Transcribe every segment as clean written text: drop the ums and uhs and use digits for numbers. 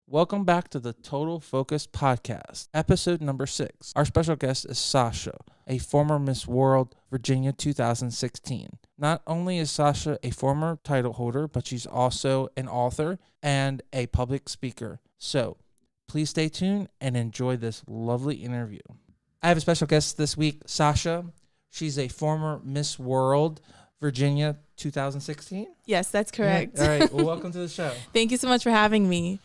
Welcome back to the Total Focus Podcast, episode number 6. Our special guest is Sasha, a former Miss World Virginia 2016. Not only is Sasha a former title holder, but she's also an author and a public speaker. So please stay tuned and enjoy this lovely interview. I have a special guest this week, Sasha. She's a former Miss World Virginia 2016. Yes, that's correct. Yeah. All right. Well, welcome to the show. Thank you so much for having me.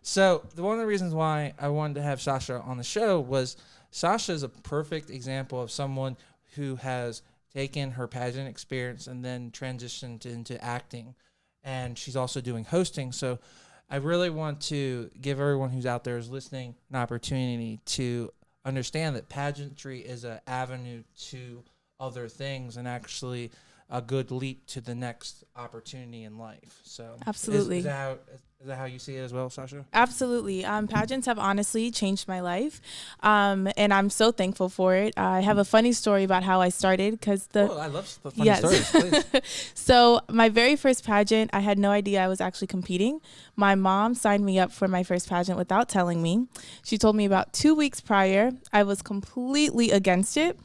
So one of the reasons why I wanted to have Sasha on the show was Sasha is a perfect example of someone who has taken her pageant experience and then transitioned into acting. And she's also doing hosting. So I really want to give everyone who's out there who's listening an opportunity to understand that pageantry is an avenue to other things and actually a good leap to the next opportunity in life. So absolutely. Is that how you see it as well, Sasha? Absolutely. Pageants have honestly changed my life, and I'm so thankful for it. I have a funny story about how I started because I love the funny stories, please. So my very first pageant, I had no idea I was actually competing. My mom signed me up for my first pageant without telling me. She told me about 2 weeks prior. I was completely against it.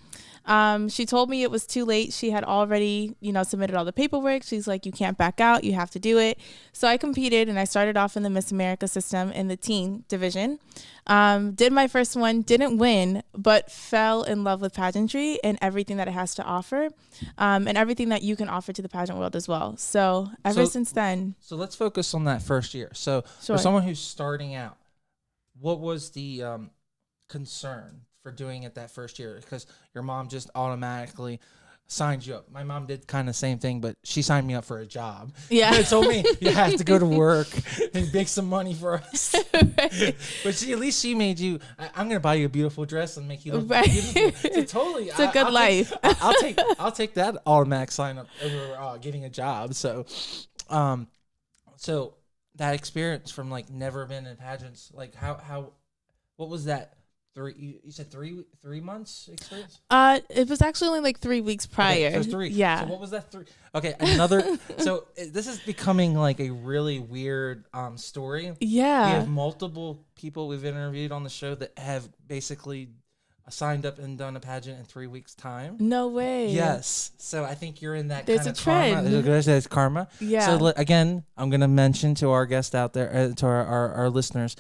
She told me it was too late. She had already, submitted all the paperwork. She's like, you can't back out. You have to do it. So I competed and I started off in the Miss America system in the teen division. Did my first one, didn't win, but fell in love with pageantry and everything that it has to offer, and everything that you can offer to the pageant world as well. So ever since then. So let's focus on that first year. So sure. For someone who's starting out, what was the concern for doing it that first year? Because your mom just automatically signed you up. My mom did kind of the same thing, but she signed me up for a job. Yeah. She told me you have to go to work and make some money for us. Right. But at least she made you, I'm going to buy you a beautiful dress and make you look beautiful. So totally. It's a good life. I'll take that automatic sign up over getting a job. So that experience from like never been in pageants, like what was that? You said three months experience? It was actually only like 3 weeks prior. Okay, so 3. Yeah. So what was that 3? Okay, another. So this is becoming like a really weird story. Yeah. We have multiple people we've interviewed on the show that have basically signed up and done a pageant in 3 weeks' time. No way. Yes. So I think you're in that There's kind of a trend. karma. There's karma. Yeah. So again, I'm going to mention to our guests out there, to our listeners,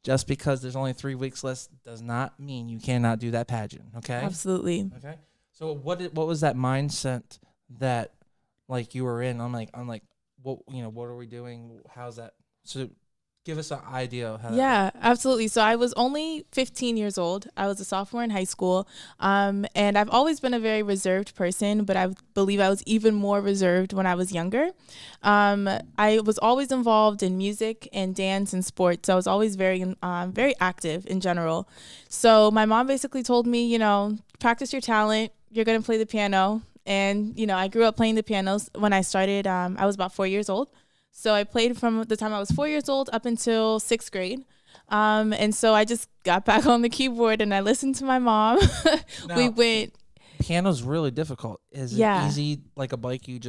just because there's only 3 weeks left does not mean you cannot do that pageant. Okay. Absolutely. Okay. So what was that mindset that like you were in? I'm like, what are we doing? How's that? So give us an idea of how. Yeah, absolutely. So I was only 15 years old. I was a sophomore in high school. And I've always been a very reserved person, but I believe I was even more reserved when I was younger. I was always involved in music and dance and sports. So I was always very active in general. So my mom basically told me, practice your talent. You're going to play the piano. And, I grew up playing the pianos. When I started, I was about 4 years old. So I played from the time I was 4 years old up until 6th grade. And so I just got back on the keyboard and I listened to my mom. Now, piano's really difficult. Is it easy like a bike? You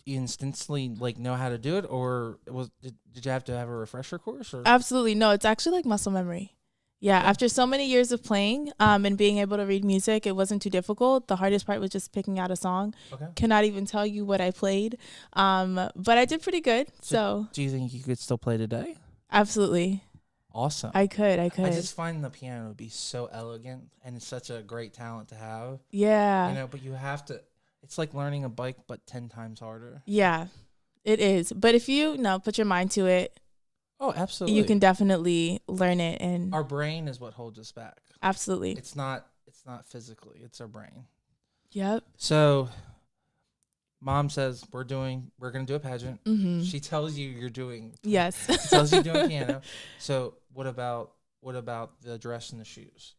instantly like know how to do it, or did you have to have a refresher course? Or? Absolutely. No, it's actually like muscle memory. Yeah, after so many years of playing and being able to read music, it wasn't too difficult. The hardest part was just picking out a song. Okay. Cannot even tell you what I played, but I did pretty good. So do you think you could still play today? Absolutely. Awesome. I could. I just find the piano to be so elegant, and it's such a great talent to have. Yeah. But you have to, it's like learning a bike, but 10 times harder. Yeah, it is. But if you put your mind to it, oh, absolutely. you can definitely learn it. And our brain is what holds us back. Absolutely. It's not physically, it's our brain. Yep. So mom says we're going to do a pageant. Mm-hmm. She tells you you're doing. Yes. She tells you you're doing piano. So what about the dress and the shoes?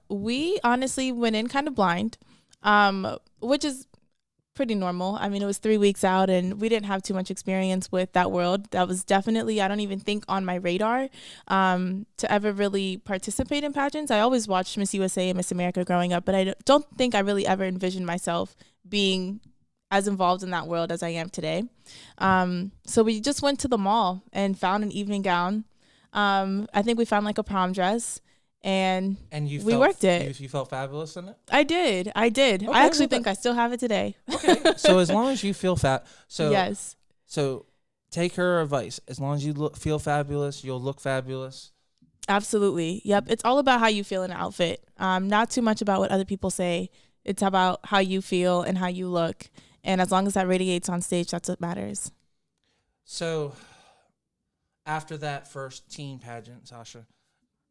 We honestly went in kind of blind, which is pretty normal. I mean, it was 3 weeks out and we didn't have too much experience with that world. That was definitely, I don't even think on my radar to ever really participate in pageants. I always watched Miss USA and Miss America growing up, but I don't think I really ever envisioned myself being as involved in that world as I am today. So we just went to the mall and found an evening gown. I think we found like a prom dress, and we worked it. You felt fabulous in it? I did. Okay, I actually think I still have it today. Okay. So as long as you feel yes. So take her advice. As long as you feel fabulous, you'll look fabulous. Absolutely. Yep. It's all about how you feel in an outfit. Not too much about what other people say. It's about how you feel and how you look. And as long as that radiates on stage, that's what matters. So after that first teen pageant, Sasha,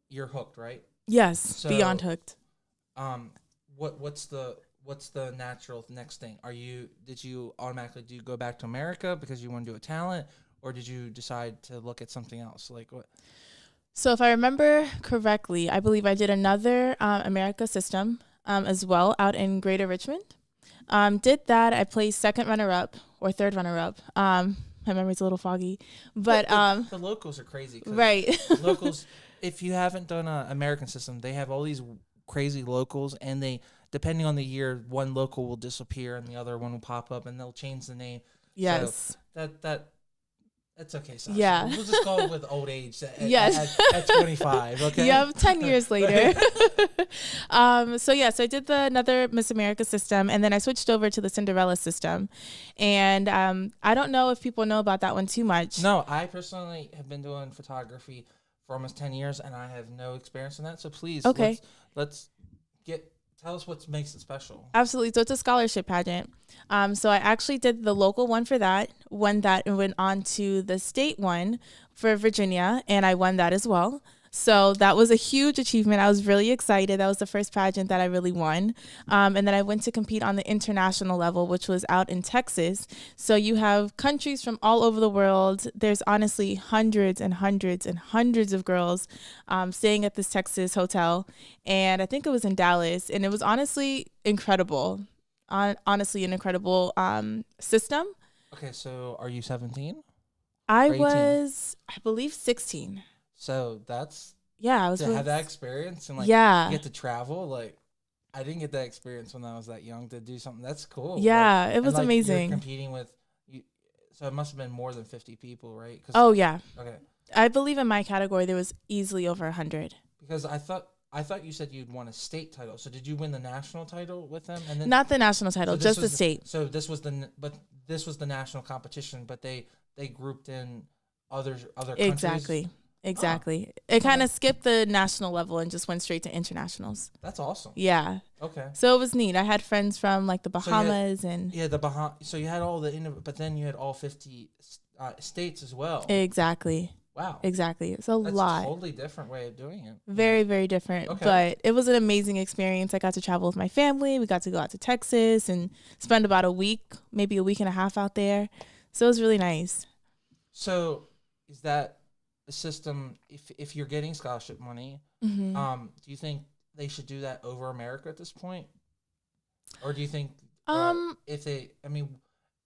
you're hooked, right? Yes. So, beyond hooked. What's the natural next thing? Did you automatically go back to America because you want to do a talent, or did you decide to look at something else? Like what? So if I remember correctly, I believe I did another America system as well out in Greater Richmond. Did that. I placed second runner-up or third runner-up. My memory's a little foggy. But the locals are crazy. Right. Locals, if you haven't done an American system, they have all these crazy locals, and they, depending on the year, one local will disappear and the other one will pop up, and they'll change the name. Yes. So that's okay, Sasha. Yeah. We'll just go with old age at 25, okay? Yep, 10 years later. So I did another Miss America system, and then I switched over to the Cinderella system. And I don't know if people know about that one too much. No, I personally have been doing photography for almost 10 years, and I have no experience in that. So please, okay. let's tell us what makes it special. Absolutely. So it's a scholarship pageant. So I actually did the local one for that, won that, and went on to the state one for Virginia, and I won that as well. So that was a huge achievement. I was really excited. That was the first pageant that I really won. And then I went to compete on the international level, which was out in Texas. So you have countries from all over the world. There's honestly hundreds and hundreds and hundreds of girls staying at this Texas hotel. And I think it was in Dallas. And it was honestly incredible. Honestly, an incredible system. Okay, so are you 17? I was, I believe, 16. So that's I was to have that experience and get to travel. Like I didn't get that experience when I was that young to do something. That's cool. Yeah, it was amazing. You're competing with you, so it must have been more than 50 people, right? Oh yeah. Okay. I believe in my category there was easily over 100. Because I thought you said you'd won a state title. So did you win the national title with them? And then not the national title, just the state. So this was the national competition, but they grouped in other countries. Exactly. It kind of skipped the national level and just went straight to internationals. That's awesome. Yeah. Okay. So it was neat. I had friends from like the Bahamas the Bahamas. So you had all but then you had all 50 states as well. Exactly. Wow. Exactly. It's a lot. That's a totally different way of doing it. Very, very different. Okay. But it was an amazing experience. I got to travel with my family. We got to go out to Texas and spend about a week, maybe a week and a half out there. So it was really nice. So is that a system, if you're getting scholarship money, mm-hmm. Do you think they should do that over America at this point? Or do you think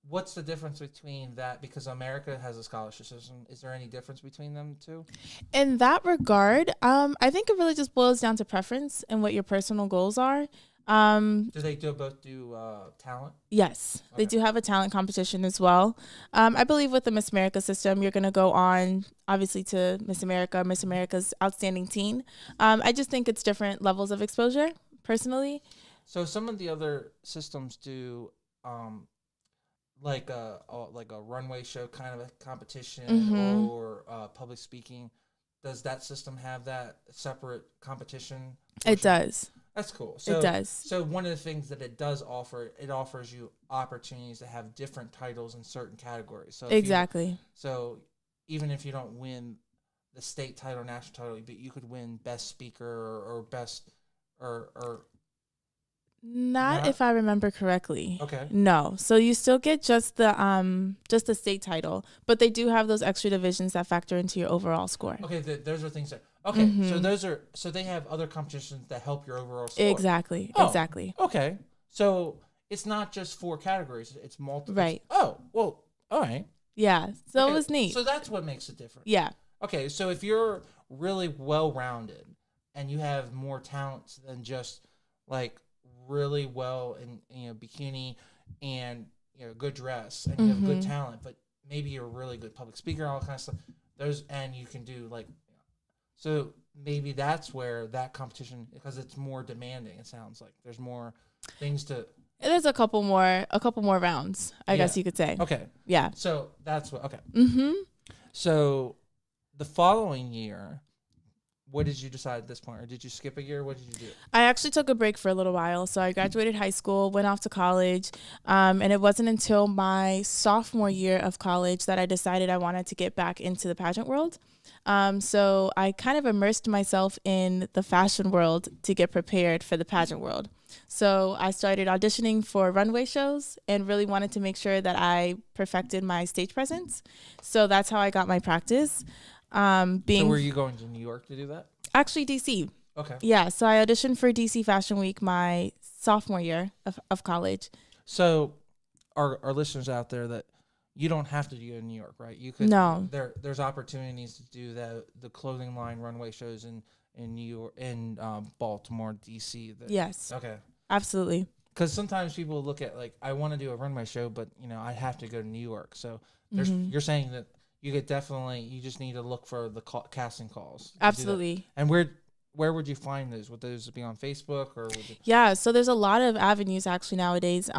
what's the difference between that? Because America has a scholarship system. Is there any difference between them two? In that regard, I think it really just boils down to preference and what your personal goals are. Do they both do talent? Yes, okay. They do have a talent competition as well. I believe with the Miss America system, you're going to go on, obviously, to Miss America's Outstanding Teen. I just think it's different levels of exposure, personally. So some of the other systems do like a runway show kind of a competition, mm-hmm. or public speaking. Does that system have that separate competition portion? It does. That's cool. So, it does. So one of the things that it does offer, it offers you opportunities to have different titles in certain categories. So exactly. So even if you don't win the state title or national title, but you could win best speaker or best or not if I remember correctly. Okay. No. So you still get just the state title, but they do have those extra divisions that factor into your overall score. Okay, those are things that okay. Mm-hmm. So they have other competitions that help your overall score. Exactly. Okay. So it's not just 4 categories, it's multiple. Right. Oh, well, all right. Yeah. So it was neat. So that's what makes it different. Yeah. Okay, so if you're really well-rounded and you have more talents than just like really well in bikini and good dress and you have good talent, but maybe you're a really good public speaker, all kind of stuff. And you can do so maybe that's where that competition, because it's more demanding. It sounds like there's more things to. There's a couple more rounds, I guess you could say. Okay. Yeah. So that's what. Okay. Mm-hmm. So the following year, what did you decide at this point, or did you skip a year? What did you do? I actually took a break for a little while. So I graduated high school, went off to college, and it wasn't until my sophomore year of college that I decided I wanted to get back into the pageant world. So I kind of immersed myself in the fashion world to get prepared for the pageant world. So I started auditioning for runway shows and really wanted to make sure that I perfected my stage presence. So that's how I got my practice. So were you going to New York to do that? Actually, DC. Okay. Yeah, so I auditioned for DC Fashion Week my sophomore year of college. So our listeners out there, that you don't have to do it in New York, right? You could. No. There's opportunities to do the clothing line runway shows in New York, in Baltimore, DC. Yes. Okay. Absolutely. Because sometimes people look at I want to do a runway show, but I have to go to New York. So you're saying that you just need to look for the casting calls. Absolutely. And where would you find those? Would those be on Facebook or? Yeah, so there's a lot of avenues actually nowadays.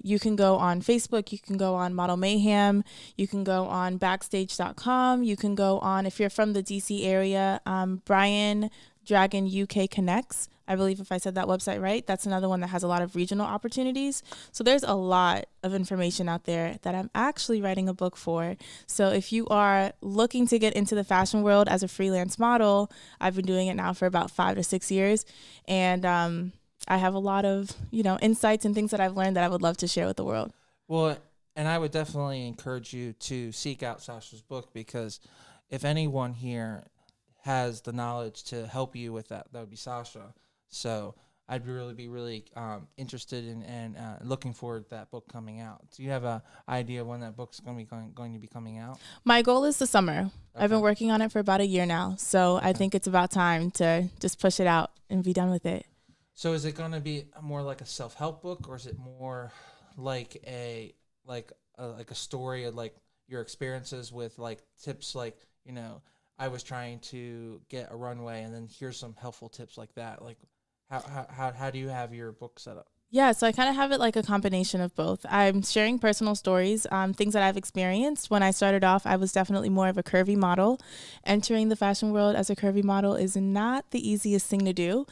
You can go on Facebook, you can go on Model Mayhem, you can go on Backstage.com, you can go on, if you're from the DC area, Brian Dragon UK Connects. I believe if I said that website right, that's another one that has a lot of regional opportunities. So there's a lot of information out there that I'm actually writing a book for. So if you are looking to get into the fashion world as a freelance model, I've been doing it now for about 5 to 6 years. And I have a lot of, insights and things that I've learned that I would love to share with the world. Well, and I would definitely encourage you to seek out Sasha's book, because if anyone here has the knowledge to help you with that would be Sasha. So I'd be really interested in and looking forward to that book coming out. Do you have an idea when that book's going to be coming out? My goal is the summer. Okay. I've been working on it for about a year now, so I think it's about time to just push it out and be done with it. So is it going to be more like a self-help book, or is it more like a story of your experiences with tips I was trying to get a runway, and then here's some helpful tips like that. How do you have your book set up? Yeah, so I kind of have it like a combination of both. I'm sharing personal stories, things that I've experienced. When I started off, I was definitely more of a curvy model. Entering the fashion world as a curvy model is not the easiest thing to do.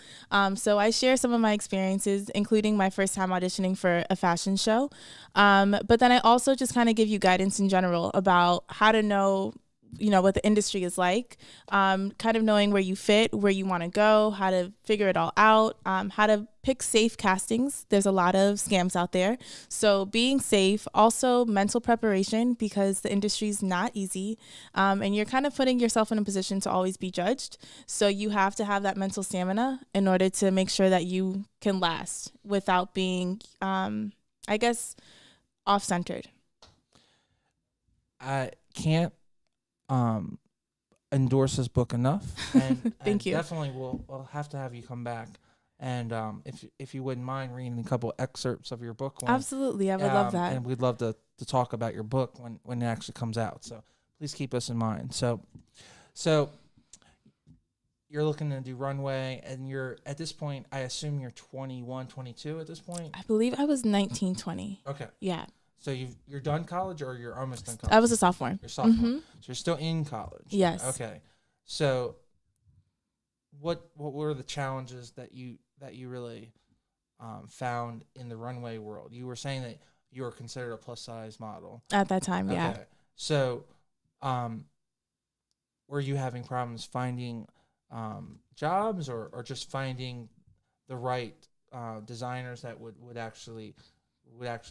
So I share some of my experiences, including my first time auditioning for a fashion show. But then I also just kind of give you guidance in general about how to know what the industry is like, kind of knowing where you fit, where you want to go, how to figure it all out, how to pick safe castings. There's a lot of scams out there. So being safe, also mental preparation, because the industry is not easy. And you're kind of putting yourself in a position to always be judged. So you have to have that mental stamina in order to make sure that you can last without being, off-centered. I can't endorse this book enough, and Thank you. Definitely we'll have to have you come back, and if you wouldn't mind reading a couple excerpts of your book. Absolutely, I would love that, and we'd love to talk about your book when it actually comes out. So please keep us in mind. So you're looking to do runway, and you're at this point, I assume you're 21, 22 at this point. I believe I was 19, 20. Okay. Yeah. So you're done college, or you're almost done college? I was a sophomore. You're a sophomore. Mm-hmm. So you're still in college. Yes. Okay. So what were the challenges that you really found in the runway world? You were saying that you were considered a plus size model at that time. Okay. Yeah. So were you having problems finding jobs, or just finding the right designers that would actually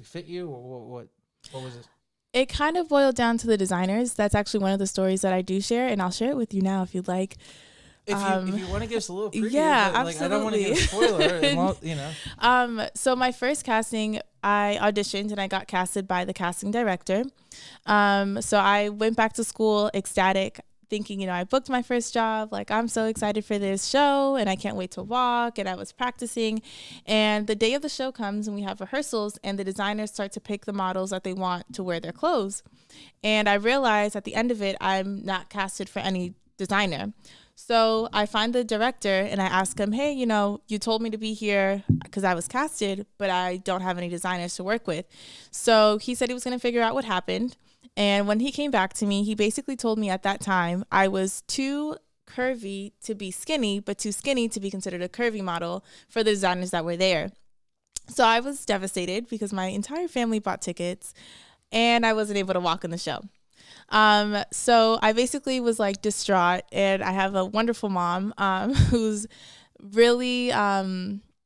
fit you, or what was this? It kind of boiled down to the designers. That's actually one of the stories that I do share, and I'll share it with you now if you'd like. If you want to give us a little preview, yeah, absolutely. I don't want to give a spoiler. So my first casting, I auditioned and I got casted by the casting director. So I went back to school ecstatic, thinking, I booked my first job. Like, I'm so excited for this show and I can't wait to walk. And I was practicing. And the day of the show comes and we have rehearsals and the designers start to pick the models that they want to wear their clothes. And I realized at the end of it, I'm not casted for any designer. So I find the director and I ask him, hey, you told me to be here because I was casted, but I don't have any designers to work with. So he said he was going to figure out what happened. And when he came back to me, he basically told me at that time I was too curvy to be skinny, but too skinny to be considered a curvy model for the designers that were there. So I was devastated because my entire family bought tickets and I wasn't able to walk in the show. So I basically was like distraught, and I have a wonderful mom, who's really,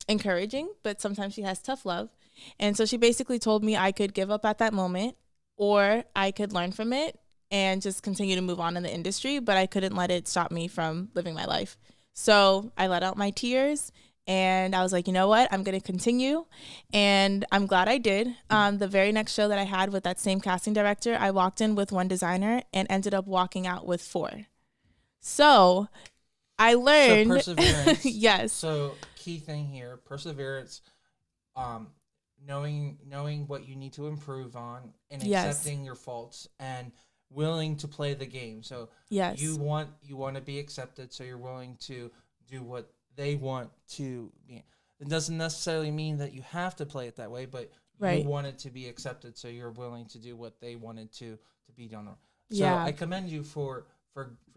encouraging, but sometimes she has tough love. And so she basically told me I could give up at that moment or I could learn from it and just continue to move on in the industry, but I couldn't let it stop me from living my life. So I let out my tears and I was like, you know what? I'm going to continue. And I'm glad I did. The very next show that I had with that same casting director, I walked in with one designer and ended up walking out with 4. So I learned. So perseverance. Yes. So key thing here, perseverance, knowing what you need to improve on and accepting your faults and willing to play the game. So yes, you want to be accepted, so you're willing to do what they want to be. It doesn't necessarily mean that you have to play it that way, but right. you want it to be accepted, so you're willing to do what they wanted to be done. So I commend you for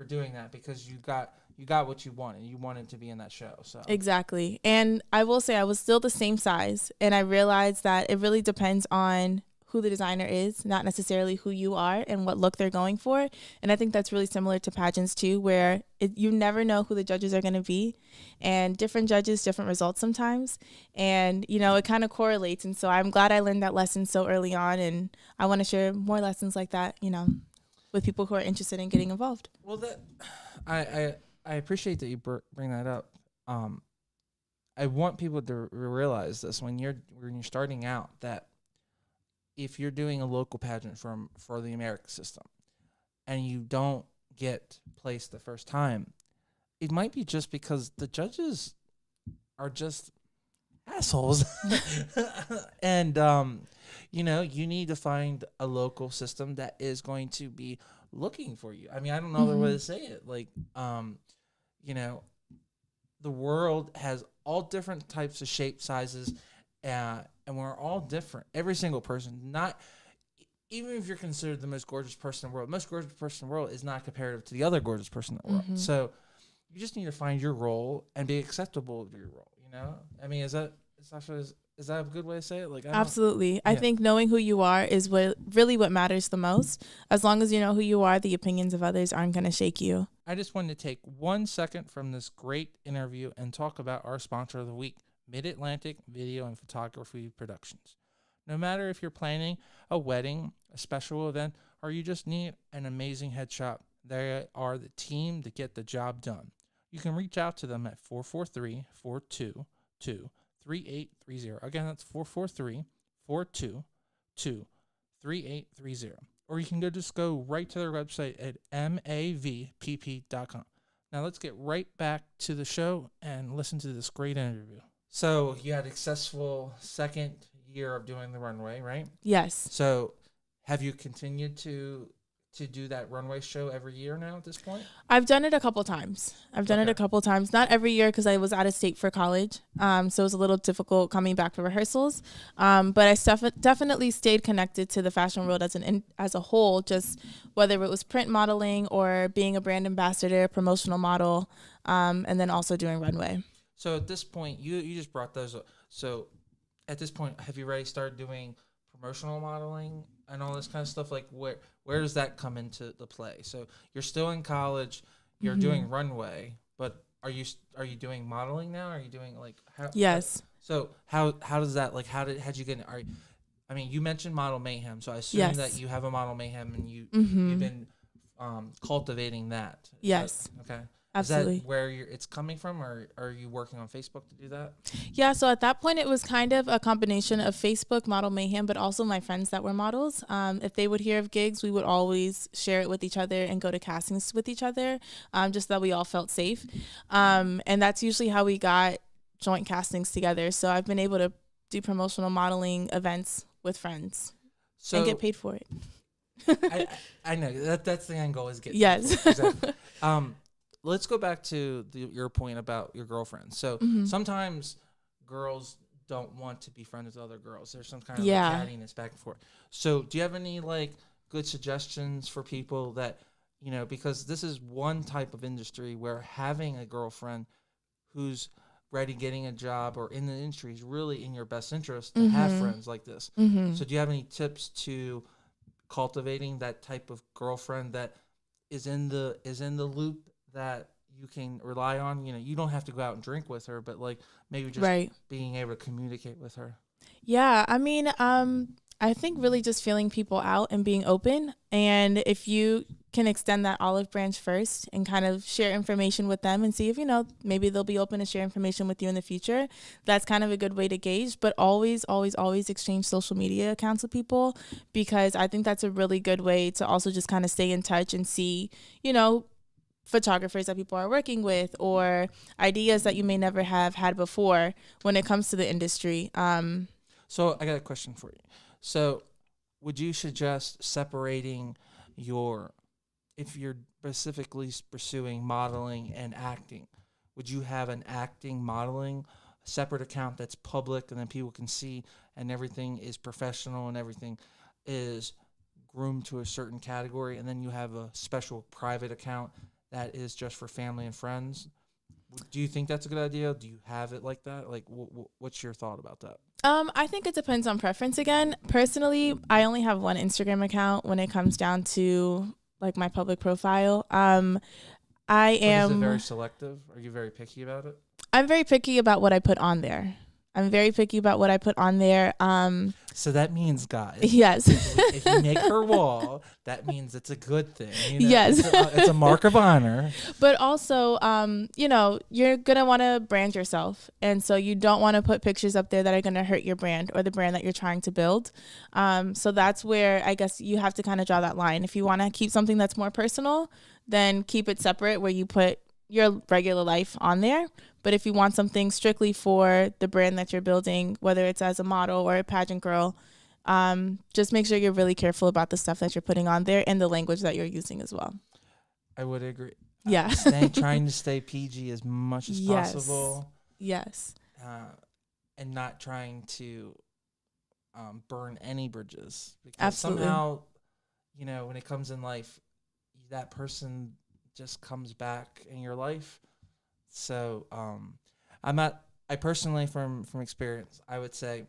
doing that, because you got what you wanted. You wanted to be in that show. So exactly. And I will say I was still the same size, and I realized that it really depends on who the designer is, not necessarily who you are and what look they're going for. And I think that's really similar to pageants too, where you never know who the judges are going to be, and different judges, different results sometimes. And, it kind of correlates. And so I'm glad I learned that lesson so early on. And I want to share more lessons like that, with people who are interested in getting involved. Well, I appreciate that you bring that up. I want people to realize this when you're starting out, that if you're doing a local pageant for the American system and you don't get placed the first time, it might be just because the judges are just assholes. And, you need to find a local system that is going to be looking for you. I mean, I don't know other way to say it. Like, the world has all different types of shape, sizes, and we're all different. Every single person, even if you're considered the most gorgeous person in the world, the most gorgeous person in the world is not comparative to the other gorgeous person in the world. So you just need to find your role and be acceptable to your role. I mean, is that, Sasha, is that a good way to say it? Like, absolutely. Yeah. I think knowing who you are is what matters the most. As long as you know who you are, the opinions of others aren't going to shake you. I just wanted to take 1 second from this great interview and talk about our sponsor of the week, Mid-Atlantic Video and Photography Productions. No matter if you're planning a wedding, a special event, or you just need an amazing headshot, they are the team to get the job done. You can reach out to them at 443-422-3830. Again, that's 443-422-3830. Or you can go right to their website at mavpp.com. Now let's get right back to the show and listen to this great interview. So you had a successful second year of doing the runway, right? Yes. So have you continued to do that runway show every year now at this point? I've done it a couple times. Not every year because I was out of state for college. So it was a little difficult coming back for rehearsals. But I definitely stayed connected to the fashion world as a whole, just whether it was print modeling or being a brand ambassador, promotional model, and then also doing runway. So at this point, you just brought those up. So at this point, have you already started doing promotional modeling and all this kind of stuff? Like, where does that come into the play? So you're still in college, you're doing runway, but are you doing modeling now? Are you doing Yes. So how does that, like, how'd you get in? I mean, you mentioned Model Mayhem, so I assume that you have a Model Mayhem and you've been cultivating that. Yes. Okay. Absolutely. Is that where it's coming from, or are you working on Facebook to do that? Yeah, so at that point, it was kind of a combination of Facebook, Model Mayhem, but also my friends that were models. If they would hear of gigs, we would always share it with each other and go to castings with each other, just that we all felt safe. And that's usually how we got joint castings together. So I've been able to do promotional modeling events with friends and get paid for it. I know that's the end goal is get yes. Exactly. Let's go back to your point about your girlfriends. So sometimes girls don't want to be friends with other girls. There's some kind of cattiness back and forth. So do you have any like good suggestions for people that, you know, because this is one type of industry where having a girlfriend who's ready getting a job or in the industry is really in your best interest to have friends like this. So do you have any tips to cultivating that type of girlfriend that is in the loop that you can rely on? You know, you don't have to go out and drink with her, but like maybe just being able to communicate with her. Yeah, I mean, I think really just feeling people out and being open. And if you can extend that olive branch first and kind of share information with them and see if, you know, maybe they'll be open to share information with you in the future. That's kind of a good way to gauge, but always, always, always exchange social media accounts with people, because I think that's a really good way to also just kind of stay in touch and see, you know, photographers that people are working with or ideas that you may never have had before when it comes to the industry. So I got a question for you. So would you suggest separating if you're specifically pursuing modeling and acting, would you have an acting modeling separate account that's public and then people can see and everything is professional and everything is groomed to a certain category, and then you have a special private account that is just for family and friends? Do you think that's a good idea? Do you have it like that? Like, what's your thought about that? I think it depends on preference again. Personally, I only have one Instagram account when it comes down to like my public profile. Is it very selective? Are you very picky about it? I'm very picky about what I put on there. So that means, guys, yes, if you make her wall, that means it's a good thing. You know? Yes. It's a mark of honor. But also, you know, you're going to want to brand yourself. And so you don't want to put pictures up there that are going to hurt your brand or the brand that you're trying to build. So that's where I guess you have to kind of draw that line. If you want to keep something that's more personal, then keep it separate where you put your regular life on there. But if you want something strictly for the brand that you're building, whether it's as a model or a pageant girl, just make sure you're really careful about the stuff that you're putting on there and the language that you're using as well. I would agree. Yeah. Trying to stay PG as much as possible. Yes. And not trying to burn any bridges. Because Absolutely. Somehow, you know, when it comes in life, that person just comes back in your life. So I personally, from experience, I would say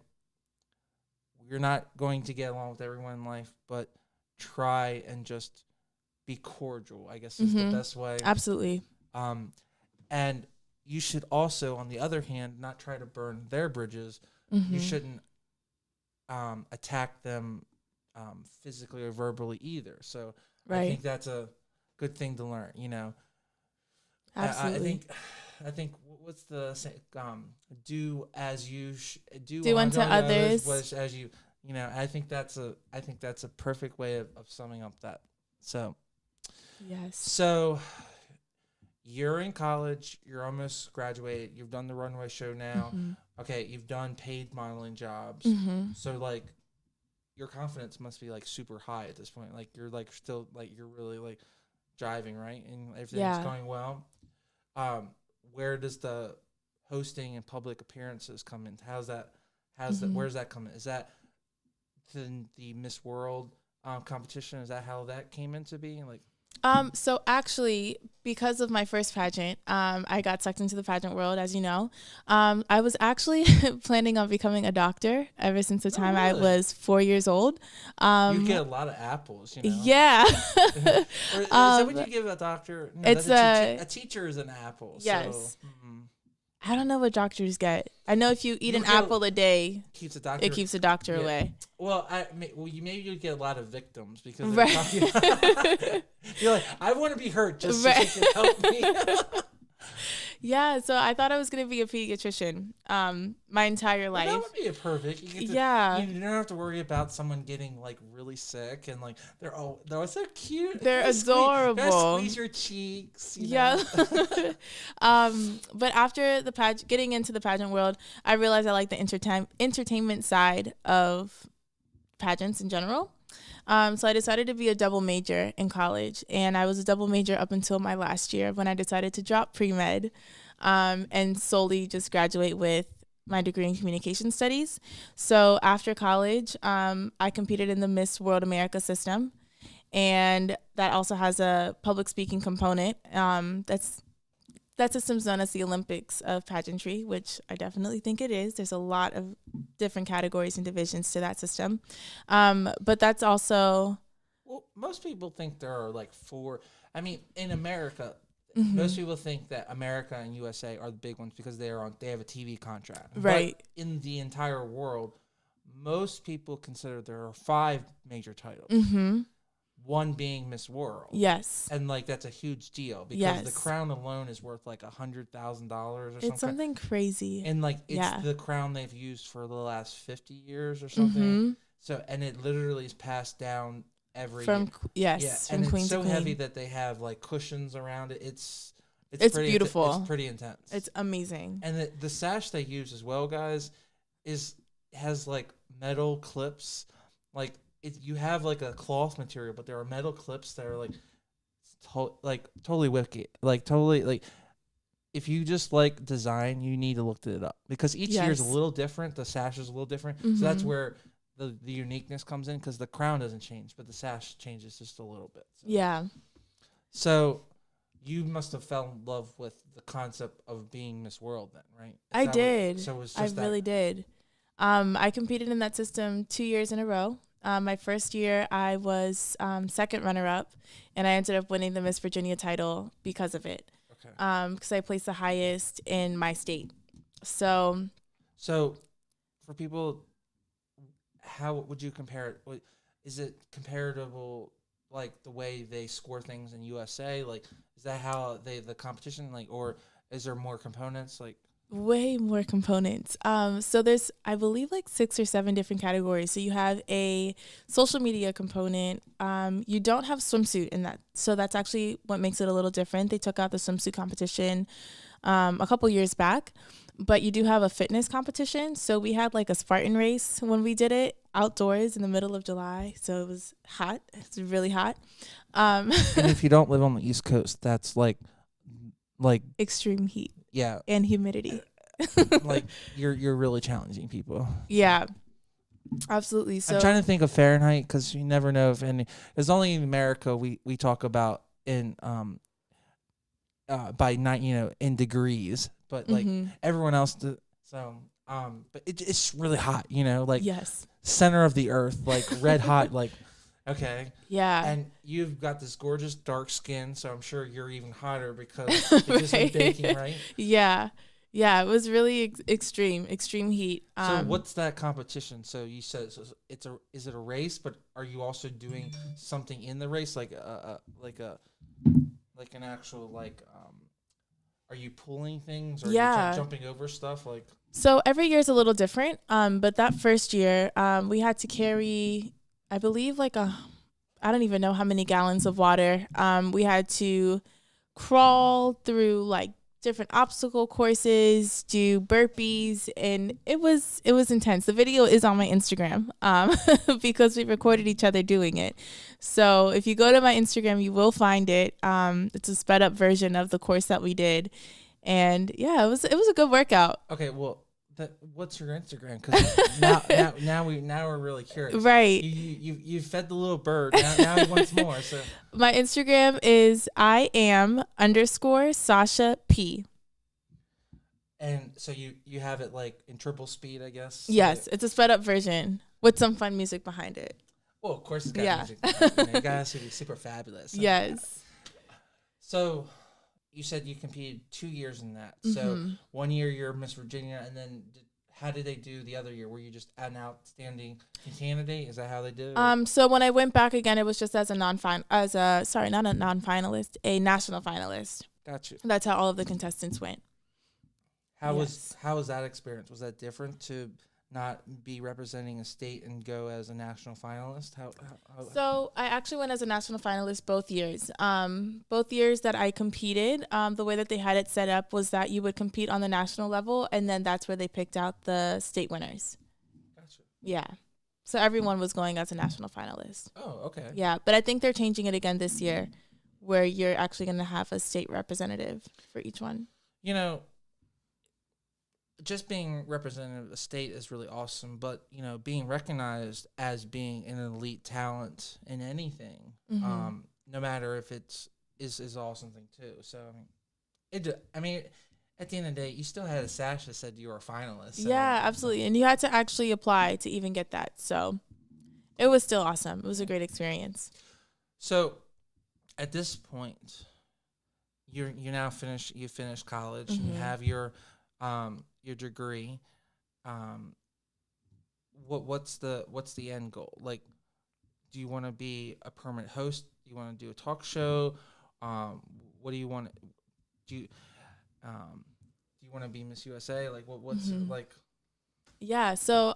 you're not going to get along with everyone in life, but try and just be cordial, I guess is the best way. Absolutely. And you should also, on the other hand, not try to burn their bridges. You shouldn't attack them physically or verbally either. So I think that's a good thing to learn, you know. Absolutely. I think what's the saying? Do as you do unto others was as you know. I think that's a perfect way of summing up that. So yes. So you're in college. You're almost graduated. You've done the runway show now. Okay, you've done paid modeling jobs. So like, your confidence must be like super high at this point. Like you're like still like you're really like driving, right? And everything's going well. Where does the hosting and public appearances come in? How's that? Where's that come in? Is that the Miss World competition? Is that how that came into being? Like, so actually, because of my first pageant, I got sucked into the pageant world, as you know. I was actually planning on becoming a doctor ever since the time I was 4 years old. You get a lot of apples, you know? Yeah. Is that what you give a doctor? No, it's a teacher is an apple. Yes. So, I don't know what doctors get. I know if you eat an apple a day, it keeps the doctor away. Well, maybe you get a lot of victims because right. You're like, I want to be hurt just so you can help me. Yeah, so I thought I was going to be a pediatrician my entire life. That would be a perfect. You don't have to worry about someone getting like really sick and like they're so cute. They're adorable. Squeeze your cheeks. But after getting into the pageant world, I realized I like the entertainment side of pageants in general. So I decided to be a double major in college, and I was a double major up until my last year when I decided to drop pre-med and solely just graduate with my degree in communication studies. So after college, I competed in the Miss World America system, and that also has a public speaking component. That system's known as the Olympics of pageantry, which I definitely think it is. There's a lot of different categories and divisions to that system. But that's also... Well, most people think there are like four. I mean, in America, most people think that America and USA are the big ones because they have a TV contract. Right. But in the entire world, most people consider there are 5 major titles. One being Miss World. Yes. And like that's a huge deal because the crown alone is worth like $100,000 or something. It's something crazy. And like it's the crown they've used for the last 50 years or something. So and it literally is passed down every year. From queen it's so to queen. heavy that they have like cushions around it. It's beautiful. It's pretty intense. It's amazing. And the sash they use as well, guys, has like metal clips, like. You have like a cloth material, but there are metal clips that are like totally wicked, like totally like. If you just like design, you need to look it up because each year is a little different. The sash is a little different, so that's where the uniqueness comes in because the crown doesn't change, but the sash changes just a little bit. So. Yeah. So you must have fell in love with the concept of being Miss World, then, right? I did. So it was just really did. I competed in that system 2 years in a row. My first year, I was second runner-up, and I ended up winning the Miss Virginia title because of it. Okay. Because I placed the highest in my state. So for people, how would you compare it? Is it comparable, like the way they score things in USA? Like, is that how the competition, like, or is there more components, like? Way more components. So there's, I believe, like 6 or 7 different categories. So you have a social media component. You don't have swimsuit in that. So that's actually what makes it a little different. They took out the swimsuit competition a couple years back, but you do have a fitness competition. So we had like a Spartan race when we did it outdoors in the middle of July. So it was hot. It's really hot. And if you don't live on the East Coast, that's like extreme heat. Yeah. And humidity. Like you're really challenging people. Yeah. Absolutely. So I'm trying to think of Fahrenheit because you never know if any. It's only in America we talk about in by night, in degrees, but like everyone else. But it's really hot, like yes, center of the earth, like red hot, like. Okay. Yeah. And you've got this gorgeous dark skin, so I'm sure you're even hotter because you've just been baking, right? Yeah. Yeah, it was really extreme heat. So what's that competition? So you said is it a race, but are you also doing something in the race, like an actual are you pulling things or are you jumping over stuff like? So every year is a little different. But that first year, we had to carry, I believe, I don't even know how many gallons of water. We had to crawl through different obstacle courses, do burpees, and it was intense. The video is on my Instagram because we recorded each other doing it. So if you go to my Instagram, you will find it. It's a sped up version of the course that we did, and yeah, it was a good workout. Okay, well. What's your Instagram? Because now we're really curious. Right. You fed the little bird. Now he wants more. So my Instagram is @Sasha P. And so you have it in triple speed, I guess. Yes, it's a sped up version with some fun music behind it. Well, of course it's got music. You guys should be super fabulous. Yes. So you said you competed 2 years in that. Mm-hmm. So 1 year you're Miss Virginia, and then how did they do the other year? Were you just an outstanding candidate? Is that how they did it? So when I went back again, it was just as a not a non-finalist, a national finalist. Gotcha. That's how all of the contestants went. How was that experience? Was that different to not be representing a state and go as a national finalist? So I actually went as a national finalist both years. Both years that I competed, the way that they had it set up was that you would compete on the national level, and then that's where they picked out the state winners. Gotcha. Yeah. So everyone was going as a national finalist. Oh, okay. Yeah, but I think they're changing it again this year, where you're actually going to have a state representative for each one. You know, just being representative of a state is really awesome, but you know, being recognized as being an elite talent in anything, no matter if is awesome thing too. So I mean, at the end of the day, you still had a sash that said you were a finalist. So. Yeah, absolutely, and you had to actually apply to even get that. So it was still awesome. It was a great experience. So at this point, you're now finished. You finished college. And you have your degree. What's the end goal? Like, do you want to be a permanent host? Do you want to do a talk show? What do you want? Do you want to be Miss USA? Like, what's like? Yeah. So,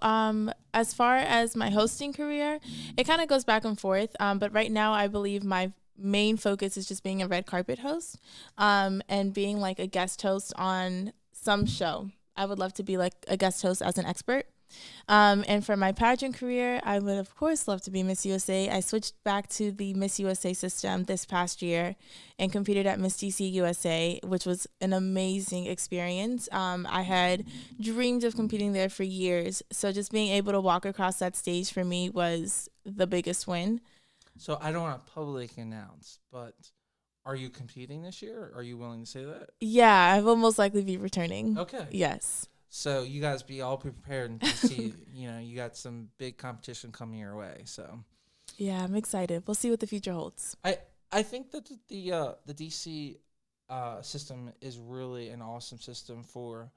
as far as my hosting career, it kind of goes back and forth. But right now, I believe my main focus is just being a red carpet host, and being like a guest host on some show. I would love to be like a guest host as an expert. And for my pageant career, I would of course love to be Miss USA. I switched back to the Miss USA system this past year and competed at Miss DC USA, which was an amazing experience. I had dreamed of competing there for years. So just being able to walk across that stage for me was the biggest win. So I don't want to publicly announce, but are you competing this year? Are you willing to say that? Yeah, I will most likely be returning. Okay. Yes. So you guys be all prepared and see, you got some big competition coming your way. So yeah, I'm excited. We'll see what the future holds. I think that the DC system is really an awesome system for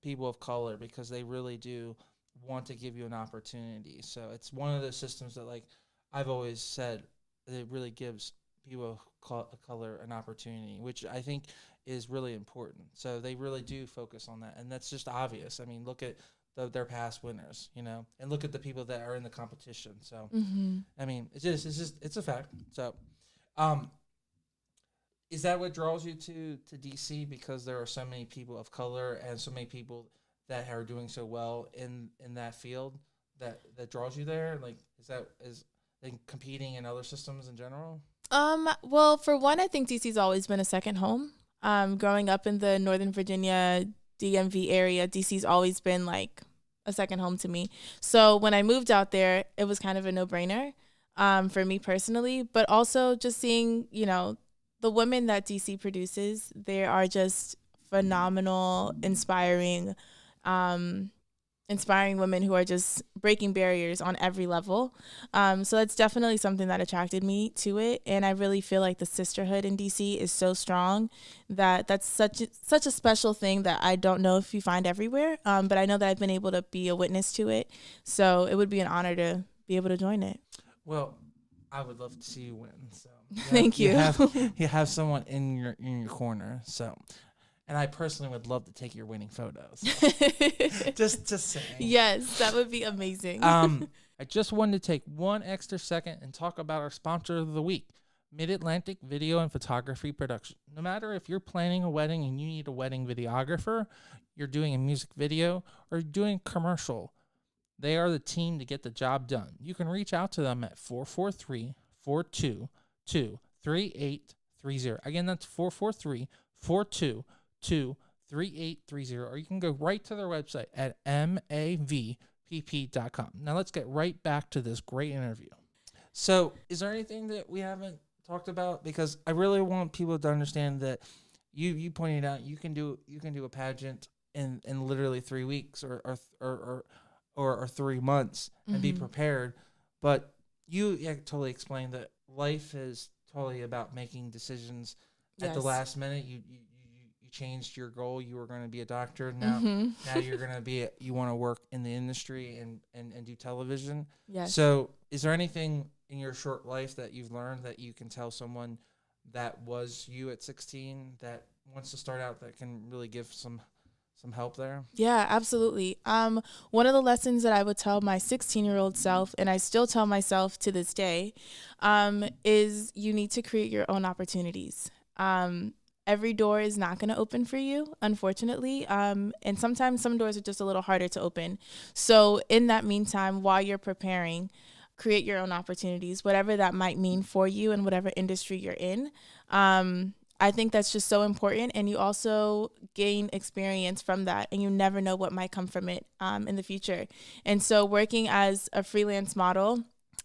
people of color because they really do want to give you an opportunity. So it's one of those systems that, like I've always said, it really gives people of color an opportunity, which I think is really important. So they really do focus on that, and that's just obvious. I mean, look at their past winners, and look at the people that are in the competition. So, I mean, it's a fact. So, is that what draws you to DC? Because there are so many people of color and so many people that are doing so well in that field that draws you there? Like, is competing in other systems in general? Well, for one, I think DC's always been a second home. Growing up in the Northern Virginia DMV area, DC's always been like a second home to me. So when I moved out there, it was kind of a no-brainer for me personally, but also just seeing, the women that DC produces, they are just phenomenal, inspiring women who are just breaking barriers on every level. So that's definitely something that attracted me to it. And I really feel like the sisterhood in DC is so strong that's such a special thing that I don't know if you find everywhere. But I know that I've been able to be a witness to it. So it would be an honor to be able to join it. Well, I would love to see you win. So thank you. You have someone in your corner. So. And I personally would love to take your winning photos. So. just saying. Yes, that would be amazing. I just wanted to take one extra second and talk about our sponsor of the week, Mid-Atlantic Video and Photography Production. No matter if you're planning a wedding and you need a wedding videographer, you're doing a music video, or you're doing a commercial, they are the team to get the job done. You can reach out to them at 443-422-3830. Again, that's 443-422-3830, or you can go right to their website at mavpp.com. Now let's get right back to this great interview. So is there anything that we haven't talked about? Because I really want people to understand that you pointed out you can do a pageant in literally 3 weeks or 3 months and be prepared. But you totally explained that life is totally about making decisions at the Yes. last minute you changed your goal. You were going to be a doctor. Now you're going to be you want to work in the industry and do television. Yes. So is there anything in your short life that you've learned that you can tell someone that was you at 16 that wants to start out, that can really give some help there? Yeah, absolutely. One of the lessons that I would tell my 16-year-old self, and I still tell myself to this day, is you need to create your own opportunities. Every door is not going to open for you, unfortunately. And sometimes some doors are just a little harder to open. So in that meantime, while you're preparing, create your own opportunities, whatever that might mean for you in whatever industry you're in. I think that's just so important, and you also gain experience from that, and you never know what might come from it in the future. And so working as a freelance model,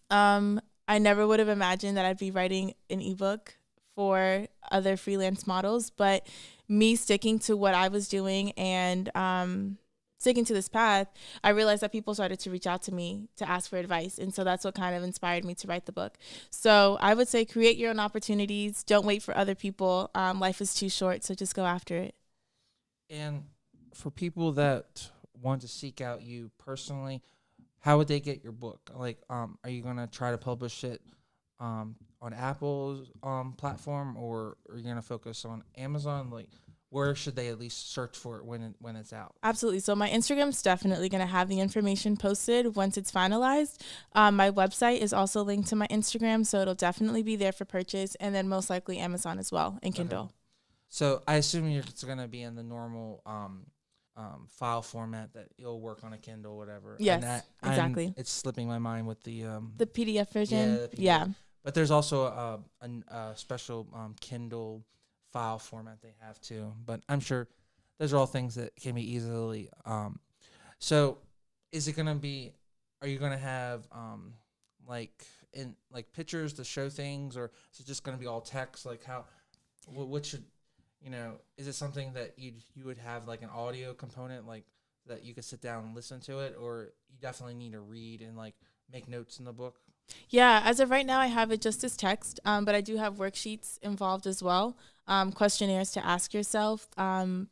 I never would have imagined that I'd be writing an ebook for other freelance models, but me sticking to what I was doing and sticking to this path, I realized that people started to reach out to me to ask for advice. And so that's what kind of inspired me to write the book. So I would say create your own opportunities. Don't wait for other people. Life is too short, so just go after it. And for people that want to seek out you personally, how would they get your book? Like, are you going to try to publish it on Apple's platform, or are you going to focus on Amazon? Like, where should they at least search for it when it's out? Absolutely. So my Instagram's definitely going to have the information posted once it's finalized. My website is also linked to my Instagram, so it'll definitely be there for purchase, and then most likely Amazon as well and Kindle. Okay. So I assume it's going to be in the normal file format that you'll work on a Kindle, whatever. Yes, exactly. It's slipping my mind with the PDF version. Yeah, the PDF. Yeah. But there's also a special Kindle file format they have too. But I'm sure those are all things that can be easily. So is it gonna be? Are you gonna have like pictures to show things, or is it just gonna be all text? Like how? What should is it something that you would have like an audio component, like that you could sit down and listen to it, or you definitely need to read and like make notes in the book? Yeah, as of right now, I have it just as text, but I do have worksheets involved as well, questionnaires to ask yourself,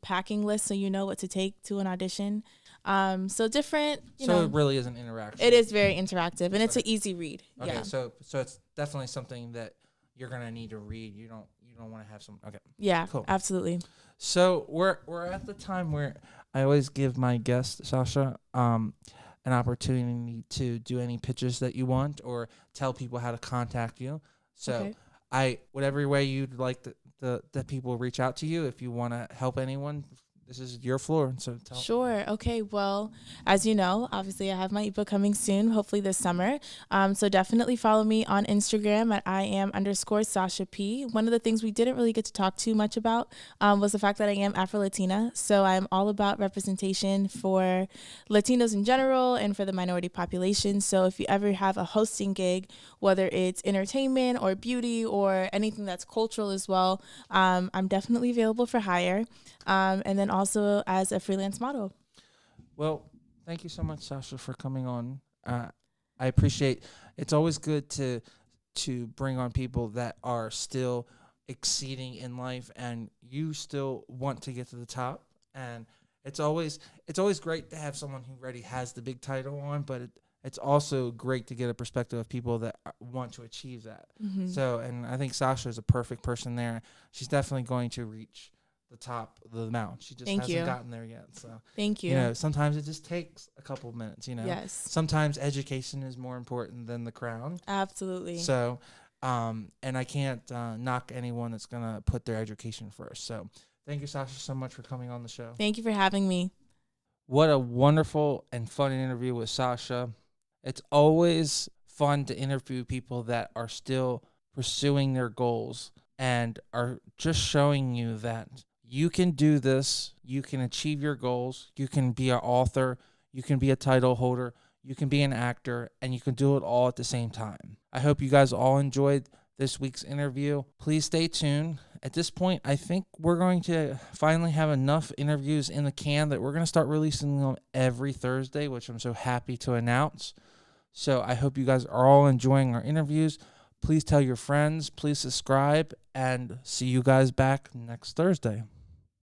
packing lists so you know what to take to an audition. So different, So it really is an interaction. It is very interactive, and it's an easy read. Okay, yeah. so it's definitely something that you're gonna need to read. You don't want to have some. Okay. Yeah, cool. Absolutely. So we're at the time where I always give my guest Sasha an opportunity to do any pitches that you want, or tell people how to contact you. So whatever way you'd like that people reach out to you, if you want to help anyone, this is your floor. So tell. Sure. Okay. Well, as you know, obviously I have my ebook coming soon, hopefully this summer. So definitely follow me on Instagram at @IAM_Sasha P. One of the things we didn't really get to talk too much about was the fact that I am Afro-Latina. So I'm all about representation for Latinos in general and for the minority population. So if you ever have a hosting gig, whether it's entertainment or beauty or anything that's cultural as well, I'm definitely available for hire. And then also as a freelance model. Well, thank you so much, Sasha, for coming on. I appreciate. It's always good to bring on people that are still exceeding in life, and you still want to get to the top. And it's always great to have someone who already has the big title on, but it's also great to get a perspective of people that want to achieve that. Mm-hmm. So, and I think Sasha is a perfect person there. She's definitely going to reach the top of the mountain. She just hasn't gotten there yet. So thank you. Sometimes it just takes a couple of minutes. Yes. Sometimes education is more important than the crown. Absolutely. So, and I can't knock anyone that's gonna put their education first. So, thank you, Sasha, so much for coming on the show. Thank you for having me. What a wonderful and fun interview with Sasha. It's always fun to interview people that are still pursuing their goals and are just showing you that you can do this, you can achieve your goals, you can be an author, you can be a title holder, you can be an actor, and you can do it all at the same time. I hope you guys all enjoyed this week's interview. Please stay tuned. At this point, I think we're going to finally have enough interviews in the can that we're going to start releasing them every Thursday, which I'm so happy to announce. So I hope you guys are all enjoying our interviews. Please tell your friends. Please subscribe, and see you guys back next Thursday.